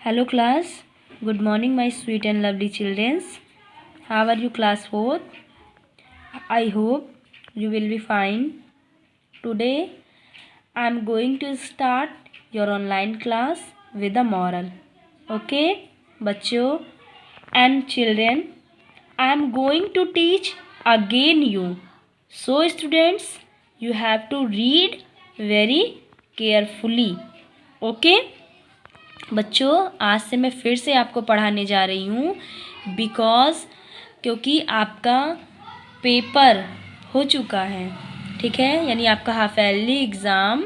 Hello class, good morning my sweet and lovely children. How are you class 4th? I hope you will be fine. Today I am going to start your online class with a moral. Okay बच्चों and children, I am going to teach again you. So students, you have to read very carefully. Okay? बच्चों आज से मैं फिर से आपको पढ़ाने जा रही हूँ क्योंकि आपका पेपर हो चुका है, ठीक है। यानी आपका हाफ ईयरली एग्ज़ाम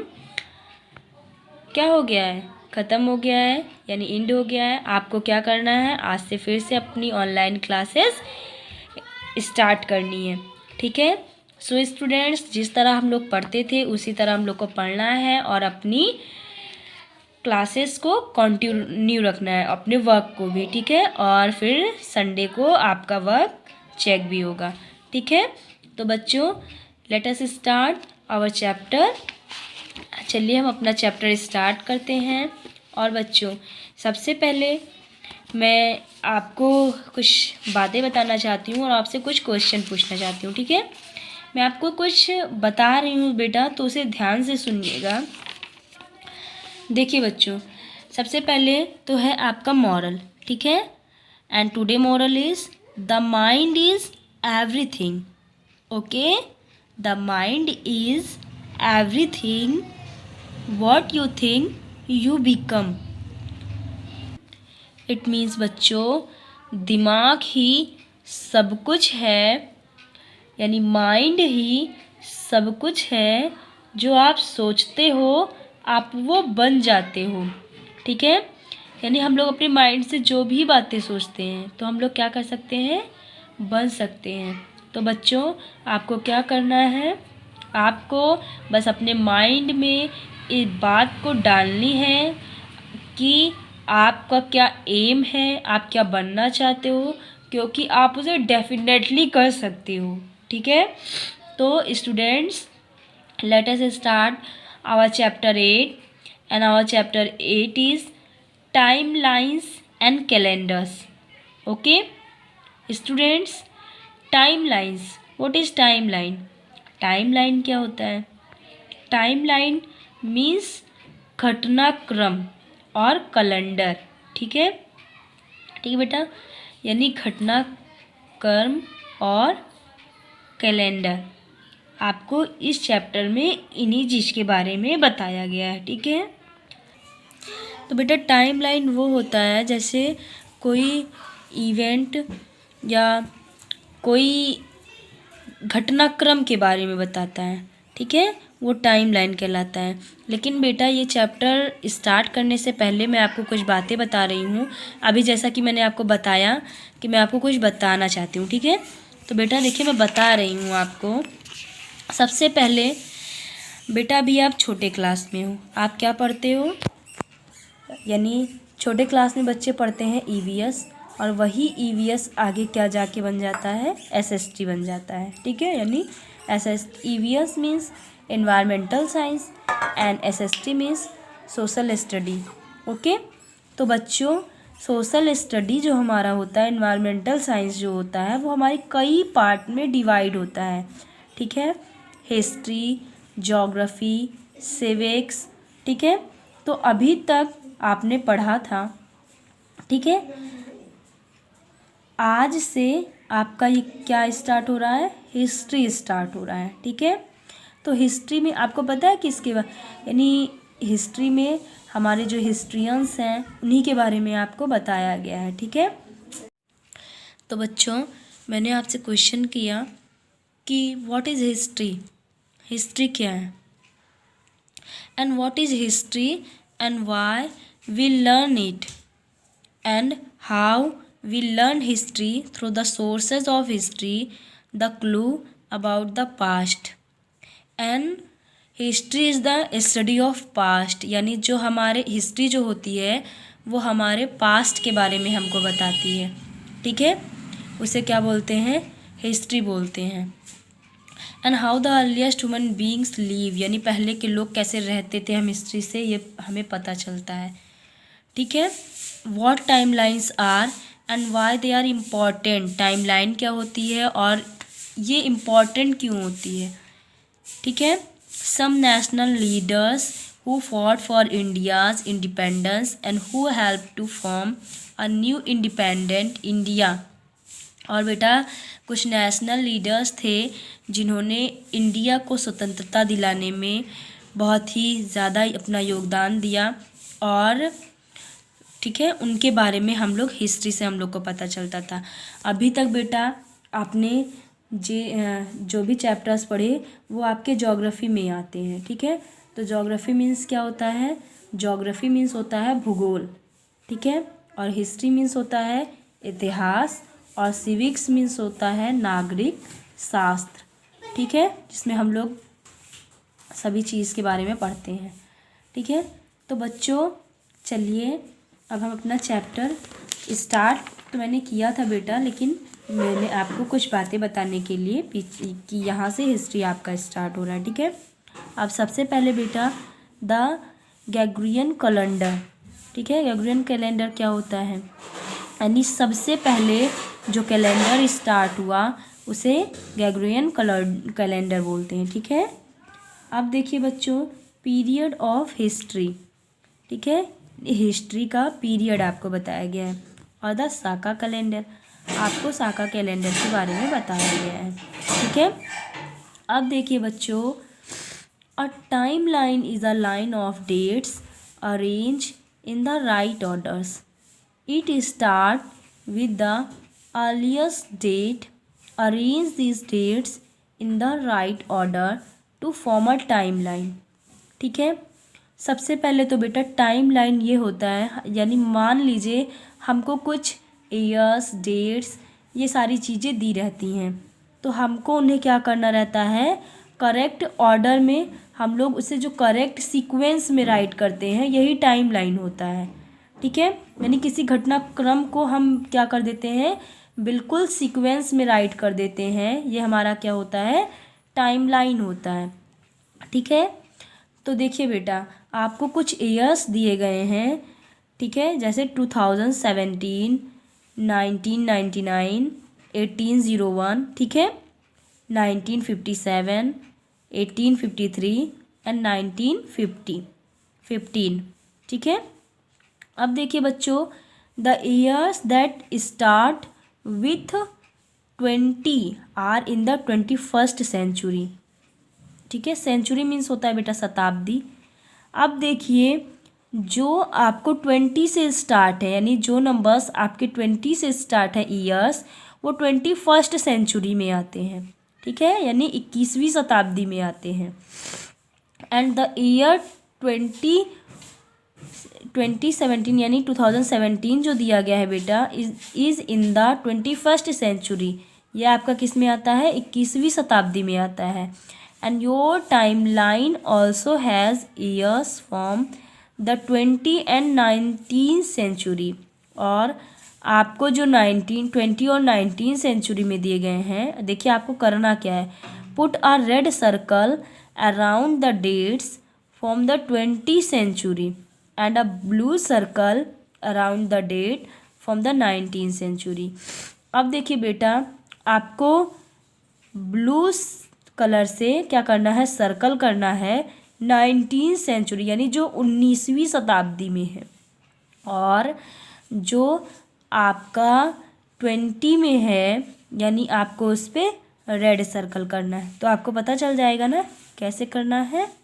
क्या हो गया है, ख़त्म हो गया है, यानी एंड हो गया है। आपको क्या करना है, आज से फिर से अपनी ऑनलाइन क्लासेस स्टार्ट करनी है, ठीक है। सो स्टूडेंट्स, जिस तरह हम लोग पढ़ते थे उसी तरह हम लोग को पढ़ना है और अपनी क्लासेस को कंटिन्यू रखना है, अपने वर्क को भी, ठीक है। और फिर संडे को आपका वर्क चेक भी होगा, ठीक है। तो बच्चों let us start our chapter. चलिए हम अपना चैप्टर स्टार्ट करते हैं। और बच्चों सबसे पहले मैं आपको कुछ बातें बताना चाहती हूँ और आपसे कुछ क्वेश्चन पूछना चाहती हूँ, ठीक है। मैं आपको कुछ बता रही हूँ बेटा, तो उसे ध्यान से सुनिएगा। देखिए बच्चों, सबसे पहले तो है आपका मॉरल, ठीक है। And today moral is the mind is everything. Okay, the mind is everything, what you think you become. It means बच्चों, दिमाग ही सब कुछ है, यानी माइंड ही सब कुछ है। जो आप सोचते हो आप वो बन जाते हो, ठीक है। यानी हम लोग अपने माइंड से जो भी बातें सोचते हैं तो हम लोग क्या कर सकते हैं, बन सकते हैं। तो बच्चों आपको क्या करना है, आपको बस अपने माइंड में इस बात को डालनी है कि आपका क्या एम है, आप क्या बनना चाहते हो, क्योंकि आप उसे डेफिनेटली कर सकते हो, ठीक है। तो students let us start our chapter 8, and our chapter 8 is timelines and calendars. Okay students, timelines, what is timeline? timeline क्या होता है, timeline means घटनाक्रम और कैलेंडर, ठीक है, ठीक है बेटा। यानी घटनाक्रम और कैलेंडर आपको इस चैप्टर में इन्हीं चीज़ के बारे में बताया गया है, ठीक है। तो बेटा टाइमलाइन वो होता है जैसे कोई इवेंट या कोई घटनाक्रम के बारे में बताता है, ठीक है, वो टाइमलाइन कहलाता है। लेकिन बेटा ये चैप्टर स्टार्ट करने से पहले मैं आपको कुछ बातें बता रही हूँ। अभी जैसा कि मैंने आपको बताया कि मैं आपको कुछ बताना चाहती हूँ, ठीक है। तो बेटा देखिए मैं बता रही हूँ आपको। सबसे पहले बेटा अभी आप छोटे क्लास में हो, आप क्या पढ़ते हो, यानी छोटे क्लास में बच्चे पढ़ते हैं ईवीएस, और वही ईवीएस आगे क्या जाके बन जाता है, एसएसटी बन जाता है, ठीक है। यानी EVS means environmental science and SST means social study. Okay, तो बच्चों सोशल स्टडी जो हमारा होता है, एनवायरमेंटल साइंस जो होता है, वो हमारे कई पार्ट में डिवाइड होता है, ठीक है। हिस्ट्री, ज्योग्राफी, सिविक्स, ठीक है। तो अभी तक आपने पढ़ा था, ठीक है। आज से आपका ये क्या स्टार्ट हो रहा है, हिस्ट्री स्टार्ट हो रहा है, ठीक है। तो हिस्ट्री में आपको पता है किसके बारे, यानी हिस्ट्री में हमारे जो हिस्ट्रियंस हैं उन्हीं के बारे में आपको बताया गया है, ठीक है। तो बच्चों मैंने आपसे क्वेश्चन किया कि व्हाट इज़ हिस्ट्री, हिस्ट्री क्या है, and what is history and why we learn it, and how we learn history through the sources of history, the clue about the past. And history is the study of past, यानी जो हमारे history जो होती है वो हमारे past के बारे में हमको बताती है, ठीक है। उसे क्या बोलते हैं, हिस्ट्री बोलते हैं। And how the earliest human beings leave, यानी पहले के लोग कैसे रहते थे, हम हिस्ट्री से ये हमें पता चलता है, ठीक है। What time lines are and why they are important. Time line क्या होती है और ये इम्पॉर्टेंट क्यों होती है, ठीक है। Some national leaders who fought for India's independence and who helped to form a new independent India। और बेटा कुछ नेशनल लीडर्स थे जिन्होंने इंडिया को स्वतंत्रता दिलाने में बहुत ही ज़्यादा अपना योगदान दिया, और ठीक है, उनके बारे में हम लोग हिस्ट्री से हम लोग को पता चलता था। अभी तक बेटा आपने जो भी चैप्टर्स पढ़े वो आपके ज्योग्राफी में आते हैं, ठीक है। तो ज्योग्राफी मीन्स क्या होता है, ज्योग्राफी मीन्स होता है भूगोल, ठीक है। और हिस्ट्री मीन्स होता है इतिहास, और सिविक्स मीन्स होता है नागरिक शास्त्र, ठीक है, जिसमें हम लोग सभी चीज़ के बारे में पढ़ते हैं, ठीक है। तो बच्चों चलिए अब हम अपना चैप्टर स्टार्ट तो मैंने किया था बेटा, लेकिन मैंने आपको कुछ बातें बताने के लिए कि यहाँ से हिस्ट्री आपका स्टार्ट हो रहा है, ठीक है। अब सबसे पहले बेटा द ग्रेगोरियन कैलेंडर, ठीक है। ग्रेगोरियन कैलेंडर क्या होता है, यानी सबसे पहले जो कैलेंडर स्टार्ट हुआ उसे ग्रेगोरियन कैलेंडर बोलते हैं, ठीक है। अब देखिए बच्चों पीरियड ऑफ हिस्ट्री, ठीक है, हिस्ट्री का पीरियड आपको बताया गया है। और द साका कैलेंडर, आपको साका कैलेंडर के बारे में बताया गया है, ठीक है। अब देखिए बच्चों A timeline is a line of dates arranged in the right orders. It starts with the earliest date. Arrange these dates in the right order to form a timeline. ठीक है। सबसे पहले तो बेटा टाइम लाइन ये होता है, यानी मान लीजिए हमको कुछ ईयर्स, डेट्स, ये सारी चीज़ें दी रहती हैं, तो हमको उन्हें क्या करना रहता है, करेक्ट ऑर्डर में हम लोग उसे जो करेक्ट सीक्वेंस में राइट करते हैं, यही टाइम लाइन होता है, ठीक है। यानी किसी घटनाक्रम को हम क्या कर देते हैं, बिल्कुल सीक्वेंस में राइट कर देते हैं, ये हमारा क्या होता है, टाइम लाइन होता है, ठीक है। तो देखिए बेटा आपको कुछ ईयर्स दिए गए हैं, ठीक है, जैसे 2017, 1999, 1801, ठीक है, 1957, 1853 एंड 1915, ठीक है। अब देखिए बच्चों the years that start with 20 are in the 21st century, ठीक है। सेंचुरी मीन्स होता है बेटा शताब्दी। अब देखिए जो आपको 20 से स्टार्ट है, यानी जो नंबर्स आपके 20 से स्टार्ट है ईयर्स, वो 21st सेंचुरी में आते हैं, ठीक है, यानी 21वीं शताब्दी में आते हैं। एंड द ईयर 2017 यानी 2017 जो दिया गया है बेटा is in the 21st century, ये आपका किस में आता है, 21वीं शताब्दी में आता है। And your time line also has years from the 20 and 19 century, और आपको जो 20 और 19 सेंचुरी में दिए गए हैं, देखिए आपको करना क्या है, put a red circle around the dates from the 20 century and a blue circle around the date from the 19 century. अब देखिए बेटा आपको ब्लू कलर से क्या करना है, सर्कल करना है 19 सेंचुरी, यानी जो 19वीं शताब्दी में है, और जो आपका 20 में है, यानी आपको उस पर रेड सर्कल करना है। तो आपको पता चल जाएगा ना कैसे करना है।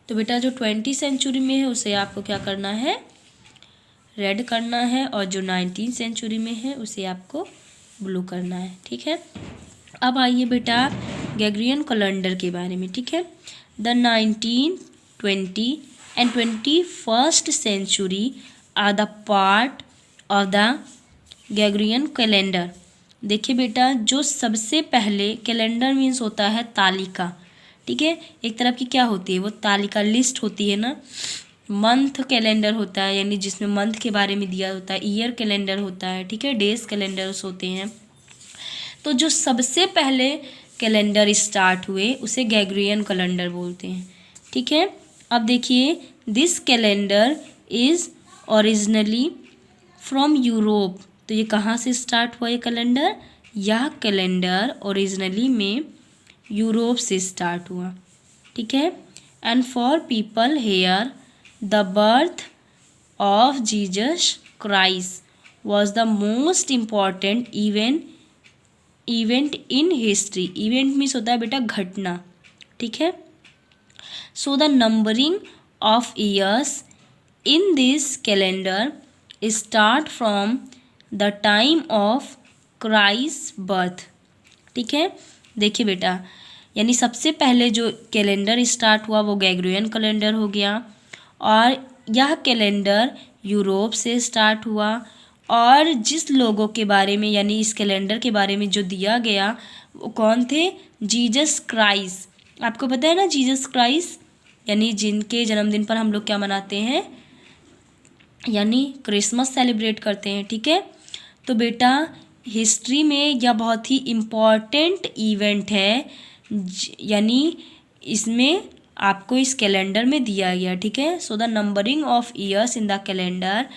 तो बेटा जो 20 सेंचुरी में है उसे आपको क्या करना है, रेड करना है, और जो 19 सेंचुरी में है उसे आपको ब्लू करना है, ठीक है। अब आइए बेटा ग्रेगोरियन कैलेंडर के बारे में, ठीक है। The 19, 20 and 21st century are the part of the Gregorian calendar. देखिए बेटा जो सबसे पहले कैलेंडर मीन्स होता है तालिका, ठीक है, एक तरफ की क्या होती है, वो तालिका लिस्ट होती है ना। मंथ कैलेंडर होता है, यानी जिसमें मंथ के बारे में दिया होता है। ईयर कैलेंडर होता है, ठीक है, डेज कैलेंडर्स होते हैं। तो जो सबसे पहले कैलेंडर स्टार्ट हुए उसे ग्रेगोरियन कैलेंडर बोलते हैं, ठीक है। अब देखिए this calendar is originally from Europe. तो ये कहाँ से स्टार्ट हुआ ये कैलेंडर? यह कैलेंडर ओरिजिनली में यूरोप से स्टार्ट हुआ, ठीक है। And for people here the birth of Jesus Christ was the most important event in history. Event means होता है बेटा घटना, ठीक है। So the numbering of years in this calendar start from the time of Christ birth, ठीक है। देखिए बेटा, यानी सबसे पहले जो कैलेंडर स्टार्ट हुआ वो ग्रेगोरियन कैलेंडर हो गया, और यह कैलेंडर यूरोप से स्टार्ट हुआ। और जिस लोगों के बारे में यानी इस कैलेंडर के बारे में जो दिया गया वो कौन थे? Jesus Christ. आपको पता है ना जीसस क्राइस्ट, यानी जिनके जन्मदिन पर हम लोग क्या मनाते हैं? यानी क्रिसमस सेलिब्रेट करते हैं, ठीक है। तो बेटा हिस्ट्री में यह बहुत ही इम्पॉर्टेंट इवेंट है, यानी इसमें आपको इस कैलेंडर में दिया गया, ठीक है। So the numbering of years in the calendar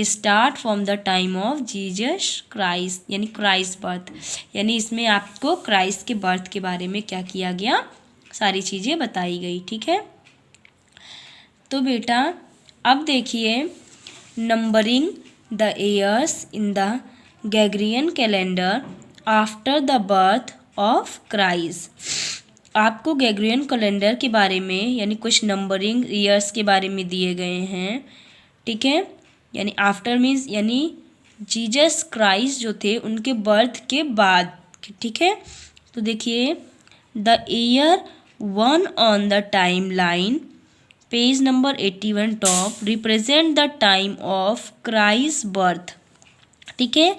start from the time of Jesus Christ, यानी क्राइस्ट बर्थ। यानी इसमें आपको क्राइस्ट के बर्थ के बारे में क्या किया गया? सारी चीज़ें बताई गई, ठीक है। तो बेटा अब देखिए, numbering the years in the Gregorian calendar after the birth of Christ. आपको ग्रेगोरियन कैलेंडर के बारे में यानी कुछ नंबरिंग ईयर्स के बारे में दिए गए हैं, ठीक है। यानी आफ्टर मीन्स यानी जीसस क्राइस्ट जो थे उनके बर्थ के बाद, ठीक है। तो देखिए, the year one on the time line, page number 81 top, represent the time of Christ birth, ठीक है।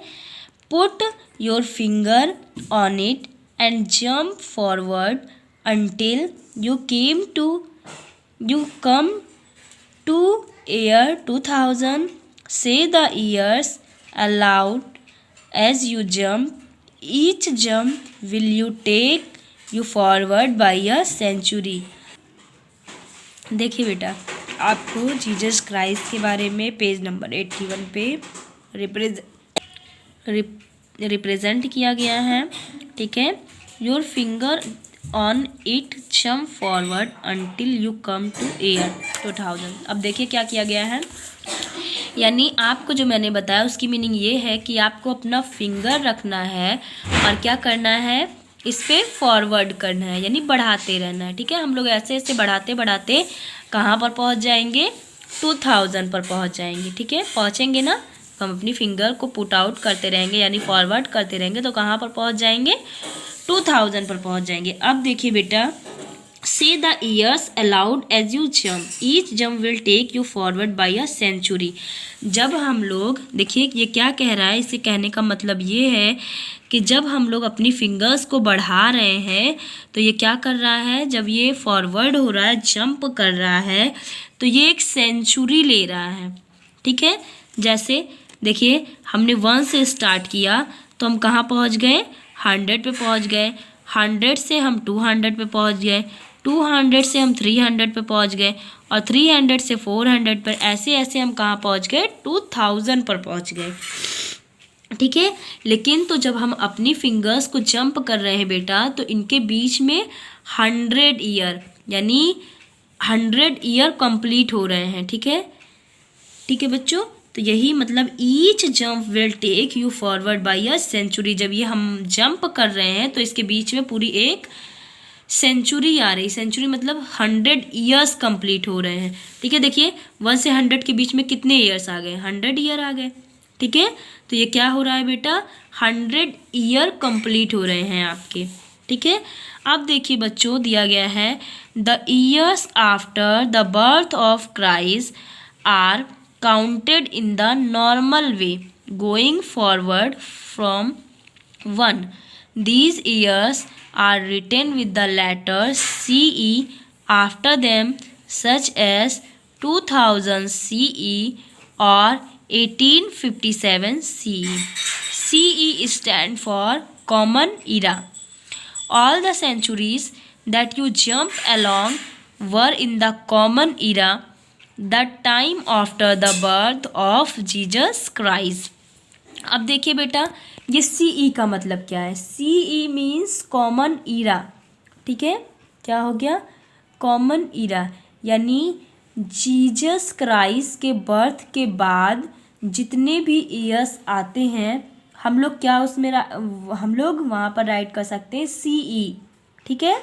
Put your finger on it and jump forward until you come to year 2000. Say the years aloud as you jump. Each jump will you take you forward by a century. देखिए बेटा, आपको Jesus Christ के बारे में page number 81 पे represent किया गया है, ठीक है। Your finger on it jump forward until you come two year 2000। अब देखिए क्या किया गया है, यानी आपको जो मैंने बताया उसकी मीनिंग ये है कि आपको अपना फिंगर रखना है और क्या करना है? इस पर फॉरवर्ड करना है, यानी बढ़ाते रहना है, ठीक है। हम लोग ऐसे ऐसे बढ़ाते बढ़ाते कहाँ पर पहुँच जाएंगे? 2000 पर पहुँच जाएंगे, ठीक है। पहुँचेंगे ना, हम अपनी फिंगर को पुट आउट करते रहेंगे यानी फॉरवर्ड करते रहेंगे तो कहाँ पर पहुँच जाएंगे? 2000 पर पहुँच जाएंगे। अब देखिए बेटा, see the years allowed as you jump, each jump will take you forward by a century. जब हम लोग, देखिए ये क्या कह रहा है, इसे कहने का मतलब ये है कि जब हम लोग अपनी फिंगर्स को बढ़ा रहे हैं तो ये क्या कर रहा है? जब ये फॉरवर्ड हो रहा है, जंप कर रहा है, तो ये एक सेंचुरी ले रहा है, ठीक है। जैसे देखिए, हमने 1 से स्टार्ट किया तो हम कहाँ पहुँच गए? 100 पे पहुँच गए, 100 से हम 200 पे पहुँच गए, 200 से हम 300 पे पहुँच गए, और 300 से 400 पर, ऐसे ऐसे हम कहाँ पहुँच गए? 2000 पर पहुँच गए, ठीक है। लेकिन तो जब हम अपनी फिंगर्स को जंप कर रहे हैं बेटा, तो इनके बीच में 100 ईयर यानी 100 ईयर कंप्लीट हो रहे हैं, ठीक है। ठीक है बच्चों, तो यही मतलब each jump will take you forward by a century. जब ये हम जंप कर रहे हैं तो इसके बीच में पूरी एक सेंचुरी आ रही। सेंचुरी मतलब 100 ईयर्स कंप्लीट हो रहे हैं, ठीक है। देखिए 1 से 100 के बीच में कितने ईयर्स आ गए? 100 ईयर आ गए, ठीक है। तो ये क्या हो रहा है बेटा? 100 ईयर कंप्लीट हो रहे हैं आपके, ठीक है। अब देखिए बच्चों, दिया गया है the years after the birth of Christ are counted in the normal way going forward from 1. These years are written with the letters CE after them, such as 2000 CE or 1857 CE. CE stand for Common Era. All the centuries that you jump along were in the Common Era the time after the birth of Jesus Christ. अब देखिए बेटा, ये CE का मतलब क्या है? CE means common Ira, ठीक है, क्या हो गया? कॉमन ईरा, यानी जीसस क्राइस्ट के बर्थ के बाद जितने भी ईयर्स आते हैं, हम लोग क्या उसमें हम लोग वहाँ पर राइट कर सकते हैं CE, ठीक है।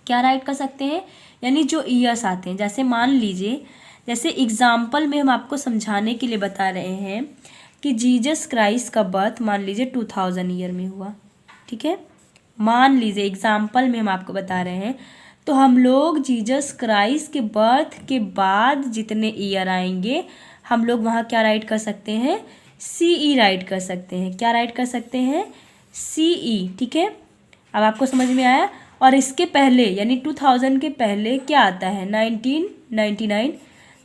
क्या राइट कर सकते हैं? यानी जो ईयर्स आते हैं, जैसे मान लीजिए, जैसे एग्जाम्पल में हम आपको समझाने के लिए बता रहे हैं कि जीसस क्राइस्ट का बर्थ मान लीजिए 2000 ईयर में हुआ, ठीक है। मान लीजिए एग्जाम्पल में हम आपको बता रहे हैं, तो हम लोग जीसस क्राइस्ट के बर्थ के बाद जितने ईयर आएंगे, हम लोग वहाँ क्या राइट कर सकते हैं? CE राइट कर सकते हैं। क्या राइट कर सकते हैं? CE, ठीक है। अब आपको समझ में आया? और इसके पहले यानी 2000 के पहले क्या आता है? 1999।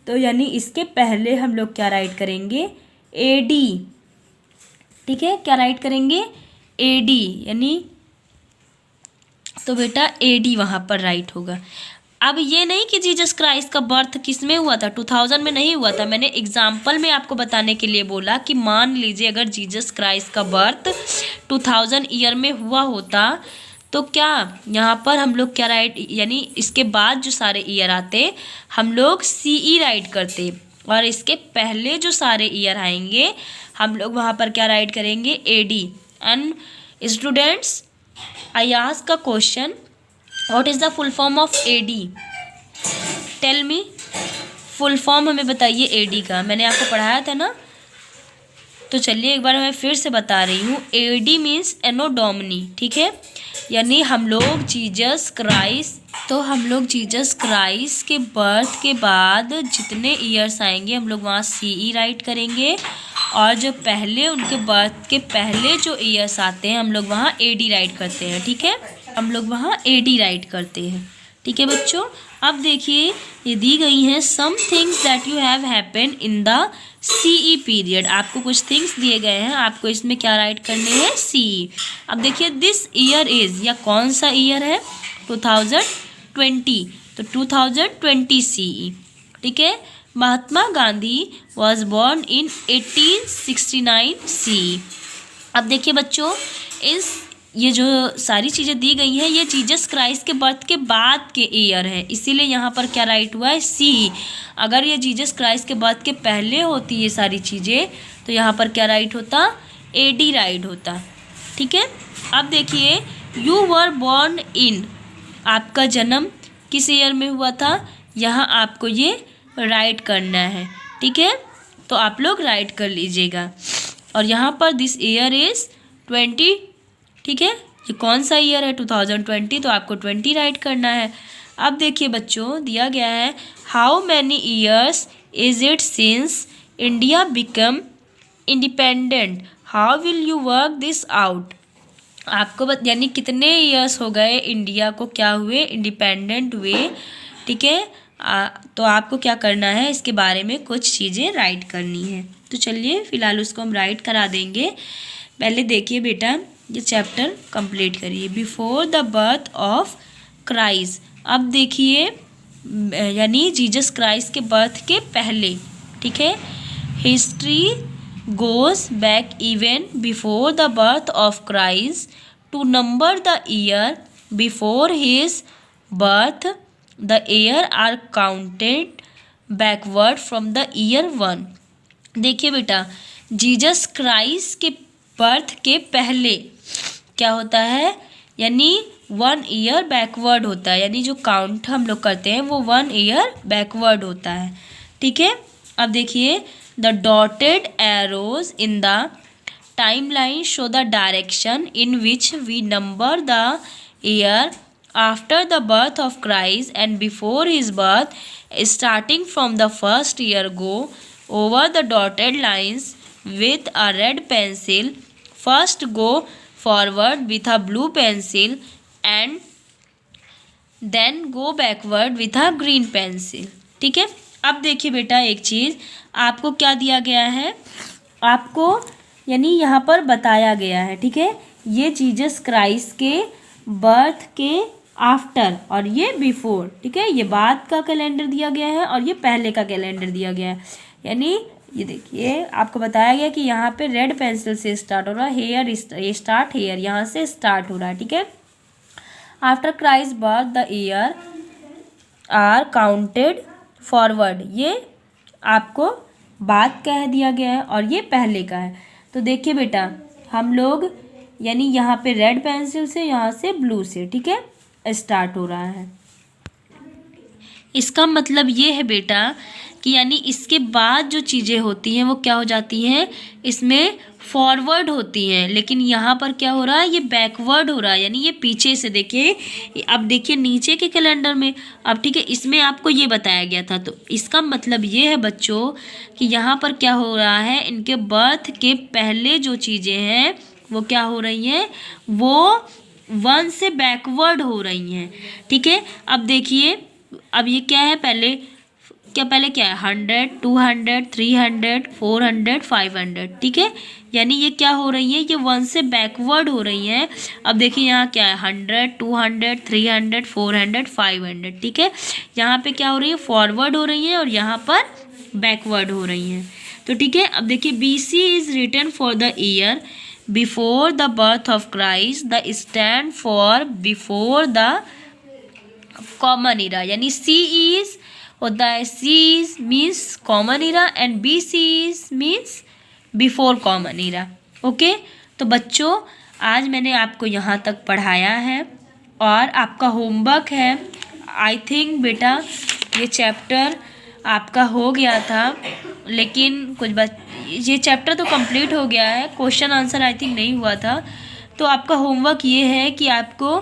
तो यानी इसके पहले हम लोग क्या राइट करेंगे? AD, ठीक है। क्या राइट करेंगे? AD, यानी तो बेटा AD वहाँ पर राइट होगा। अब ये नहीं कि जीसस क्राइस्ट का बर्थ किस में हुआ था? 2000 में नहीं हुआ था। मैंने एग्जाम्पल में आपको बताने के लिए बोला कि मान लीजिए अगर जीसस क्राइस्ट का बर्थ 2000 ईयर में हुआ होता, तो क्या यहाँ पर हम लोग क्या राइट, यानी इसके बाद जो सारे ईयर आते हम लोग CE राइट करते, और इसके पहले जो सारे ईयर आएंगे हम लोग वहाँ पर क्या राइट करेंगे? AD। And students, I ask a question, what is the full form of AD? Tell me, full form हमें बताइए AD का। मैंने आपको पढ़ाया था ना, तो चलिए एक बार मैं फिर से बता रही हूँ। AD मीन्स एनो डोमिनी, ठीक है। यानी हम लोग जीसस क्राइस्ट के बर्थ के बाद जितने ईयर्स आएंगे हम लोग वहाँ CE राइट करेंगे, और जो पहले उनके बर्थ के पहले जो ईयर्स आते हैं हम लोग वहाँ AD राइट करते हैं, ठीक है। हम लोग वहाँ AD राइट करते हैं, ठीक है बच्चों। अब देखिए, ये दी गई हैं some things that you have happened in the CE period. आपको कुछ थिंग्स दिए गए हैं, आपको इसमें क्या राइट करने हैं? CE। अब देखिए, दिस ईयर इज़, या कौन सा ईयर है? 2020, तो 2020 CE, ठीक है। Mahatma Gandhi was born in 1869 CE। अब देखिए बच्चों, ये जो सारी चीज़ें दी गई हैं ये जीसस क्राइस्ट के बर्थ के बाद के ईयर है, इसीलिए यहाँ पर क्या राइट हुआ है? CE। अगर ये जीसस क्राइस्ट के बर्थ के पहले होती ये सारी चीज़ें, तो यहाँ पर क्या राइट होता? AD राइट होता, ठीक है। अब देखिए, यू वर बॉर्न इन, आपका जन्म किस ईयर में हुआ था? यहाँ आपको ये राइट करना है, ठीक है। तो आप लोग राइट कर लीजिएगा। और यहाँ पर दिस ईयर इज़ 20, ठीक है। ये कौन सा ईयर है? 2020, तो आपको 20 राइट करना है। अब देखिए बच्चों, दिया गया है how many years is it since India become independent, how will you work this out. आपको यानी कितने ईयर्स हो गए इंडिया को क्या हुए? इंडिपेंडेंट हुए, ठीक है। तो आपको क्या करना है? इसके बारे में कुछ चीज़ें राइट करनी है। तो चलिए फिलहाल उसको हम राइट करा देंगे। पहले देखिए बेटा, ये चैप्टर कंप्लीट करिए। Before the birth of Christ, अब देखिए यानी जीसस क्राइस्ट के बर्थ के पहले, ठीक है। History goes back even before the birth of Christ to number the year before his birth, the year are counted backward from the year 1। देखिए बेटा, जीसस क्राइस्ट के बर्थ के पहले क्या होता है? यानी 1 ईयर बैकवर्ड होता है, यानी जो काउंट हम लोग करते हैं वो 1 ईयर बैकवर्ड होता है, ठीक है। अब देखिए, the dotted arrows in the time line show the direction in which we number the year after the birth of Christ and before his birth, starting from the first year go over the dotted lines with a red pencil. First go forward with a blue pencil and then go backward with a green pencil, ठीक है। अब देखिए बेटा, एक चीज़ आपको क्या दिया गया है, आपको यानी यहाँ पर बताया गया है, ठीक है। ये जीसस क्राइस्ट के बर्थ के आफ्टर और ये बिफोर, ठीक है। ये बाद का कैलेंडर दिया गया है और ये पहले का कैलेंडर दिया गया है। यानी ये देखिए आपको बताया गया कि यहाँ पे रेड पेंसिल से स्टार्ट हो रहा है, हेयर ये स्टार्ट हेयर यहाँ से स्टार्ट हो रहा है, ठीक है। After Christ birth the year are counted forward, ये आपको बाद कह दिया गया है और ये पहले का है। तो देखिए बेटा हम लोग यानी यहाँ पे रेड पेंसिल से यहाँ से ब्लू से, ठीक है, स्टार्ट हो रहा है। इसका मतलब ये है बेटा कि यानी इसके बाद जो चीज़ें होती हैं वो क्या हो जाती हैं, इसमें फॉरवर्ड होती हैं, लेकिन यहाँ पर क्या हो रहा है, ये बैकवर्ड हो रहा है, यानी ये पीछे से। देखिए अब देखिए नीचे के कैलेंडर में, अब ठीक है इसमें आपको ये बताया गया था। तो इसका मतलब ये है बच्चों कि यहाँ पर क्या हो रहा है, इनके बर्थ के पहले जो चीज़ें हैं वो क्या हो रही हैं, वो 1 से बैकवर्ड हो रही हैं, ठीक है। अब देखिए अब ये क्या है, पहले क्या है 100, 200, 300, 400, 500, ठीक है। यानी ये क्या हो रही है, ये 1 से बैकवर्ड हो रही हैं। अब देखिए यहाँ क्या है 100, 200, 300, 400, 500, ठीक है। यहाँ पे क्या हो रही है, फॉरवर्ड हो रही है और यहाँ पर बैकवर्ड हो रही हैं। तो ठीक है अब देखिए BC is written for the year before the birth of Christ, the stand for before the common era, यानी C is होता है, C is means common era and BC is means before common era. Okay, तो बच्चों आज मैंने आपको यहाँ तक पढ़ाया है और आपका होमवर्क है। आई थिंक बेटा ये चैप्टर आपका हो गया था, लेकिन ये चैप्टर तो कंप्लीट हो गया है, क्वेश्चन आंसर आई थिंक नहीं हुआ था। तो आपका होमवर्क ये है कि आपको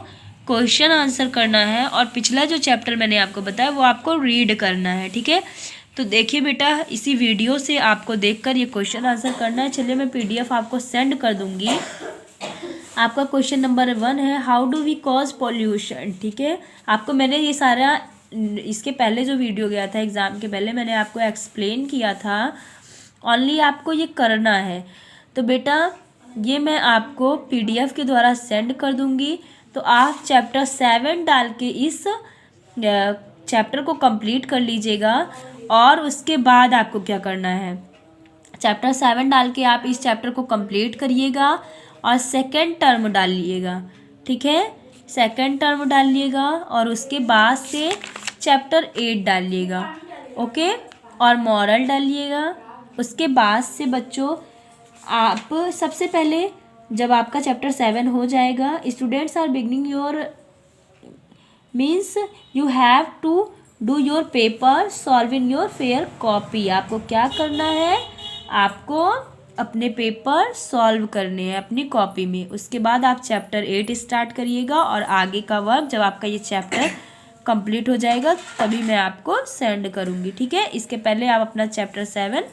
क्वेश्चन आंसर करना है और पिछला जो चैप्टर मैंने आपको बताया वो आपको रीड करना है, ठीक है। तो देखिए बेटा इसी वीडियो से आपको देखकर ये क्वेश्चन आंसर करना है। चलिए मैं PDF आपको सेंड कर दूंगी। आपका क्वेश्चन नंबर 1 है, how do we cause pollution, ठीक है। आपको मैंने ये सारा इसके पहले जो वीडियो गया था एग्ज़ाम के पहले मैंने आपको एक्सप्लेन किया था, ओनली आपको ये करना है। तो बेटा ये मैं आपको PDF के द्वारा सेंड कर दूंगी। तो आप चैप्टर 7 डाल के इस चैप्टर को कंप्लीट कर लीजिएगा और उसके बाद आपको क्या करना है, चैप्टर 7 डाल के आप इस चैप्टर को कंप्लीट करिएगा और सेकंड टर्म डालिएगा, ठीक है। सेकंड टर्म डालिएगा और उसके बाद से चैप्टर 8 डालिएगा, ओके, और मॉरल डालिएगा। उसके बाद से बच्चों आप सबसे पहले जब आपका चैप्टर 7 हो जाएगा, students are beginning your means you have to do your paper solve in your fair copy. आपको क्या करना है, आपको अपने पेपर सॉल्व करने हैं अपनी कॉपी में। उसके बाद आप चैप्टर 8 स्टार्ट करिएगा और आगे का वर्क जब आपका ये चैप्टर कंप्लीट हो जाएगा तभी मैं आपको सेंड करूँगी, ठीक है। इसके पहले आप अपना चैप्टर 7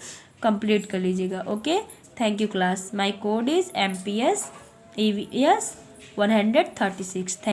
कंप्लीट कर लीजिएगा। Okay, thank you class. My code is MPS EVS 136।